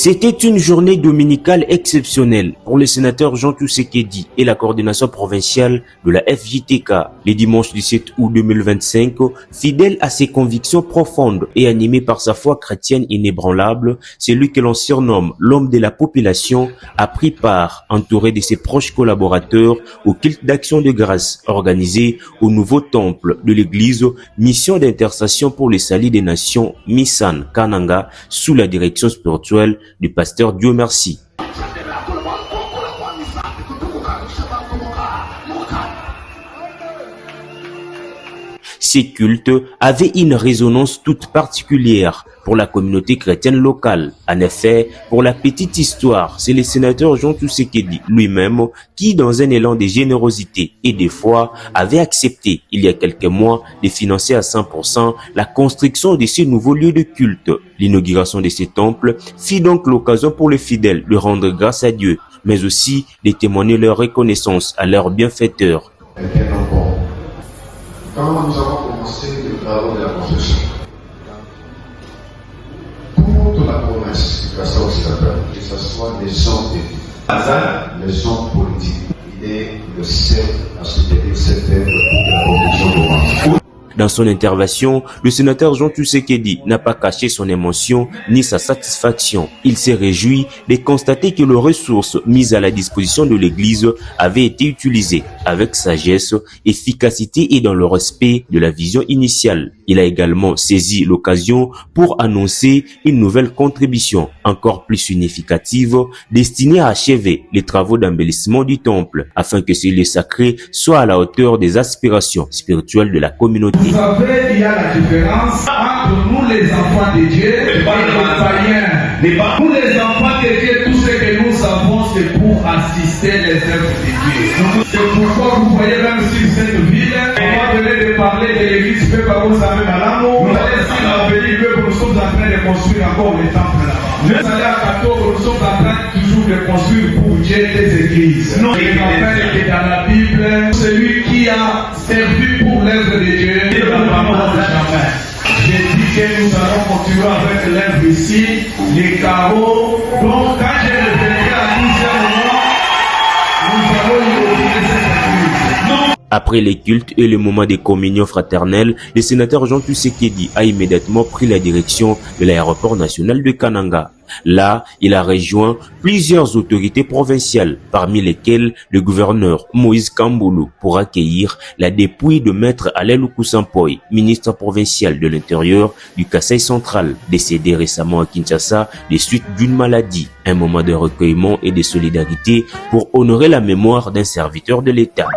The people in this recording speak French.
C'était une journée dominicale exceptionnelle pour le sénateur Jean Tshisekedi et la coordination provinciale de la FJTK. Le dimanche 17 août 2025, fidèle à ses convictions profondes et animé par sa foi chrétienne inébranlable, celui que l'on surnomme l'homme de la population a pris part, entouré de ses proches collaborateurs, au culte d'action de grâce organisé au nouveau temple de l'église Mission d'intercession pour le salut des nations Missan Kananga sous la direction spirituelle du pasteur Dieu merci. Ces cultes avaient une résonance toute particulière pour la communauté chrétienne locale. En effet, pour la petite histoire, c'est le sénateur Jean Tshisekedi lui-même qui, dans un élan de générosité et de foi, avait accepté, il y a quelques mois, de financer à 100% la construction de ces nouveaux lieux de culte. L'inauguration de ces temples fit donc l'occasion pour les fidèles de rendre grâce à Dieu, mais aussi de témoigner leur reconnaissance à leur bienfaiteur. Quand nous avons commencé les travaux de la construction, toute la promesse du Kassai occidental, que ce soit les hommes de les hommes politiques, il est le seul à soutenir cette œuvre pour la protection de l'homme. Dans son intervention, le sénateur Jean Tshisekedi n'a pas caché son émotion ni sa satisfaction. Il s'est réjoui de constater que les ressources mises à la disposition de l'Église avaient été utilisées avec sagesse, efficacité et dans le respect de la vision initiale. Il a également saisi l'occasion pour annoncer une nouvelle contribution encore plus significative destinée à achever les travaux d'embellissement du temple afin que ce lieu sacré soit à la hauteur des aspirations spirituelles de la communauté. Vous savez, il y a la différence entre nous les enfants de Dieu et les païens. Nous les enfants de Dieu, tout ce que nous avons, c'est pour assister les œuvres de Dieu. C'est pourquoi vous voyez même sur cette ville, on va venir de parler de l'église fait par vous savez Malamo. Vous allez sur l'avenue que nous sommes en train de construire encore le temple là-bas. Vous allez à Kato, nous sommes en train toujours de construire pour Dieu des églises. Non, il rappelle que dans la Bible, celui qui a servi pour l'œuvre de Dieu, j'ai dit que nous allons continuer avec l'œuvre ici, les carreaux. Donc, quand je reviendrai à 12h, nous allons inaugurer cette église. Après les cultes et le moment de communion fraternelle, le sénateur Jean Tshisekedi a immédiatement pris la direction de l'aéroport national de Kananga. Là, il a rejoint plusieurs autorités provinciales, parmi lesquelles le gouverneur Moïse Kamboulou, pour accueillir la dépouille de maître Alain Sampoy, ministre provincial de l'Intérieur du Kassai central, décédé récemment à Kinshasa des suites d'une maladie. Un moment de recueillement et de solidarité pour honorer la mémoire d'un serviteur de l'État.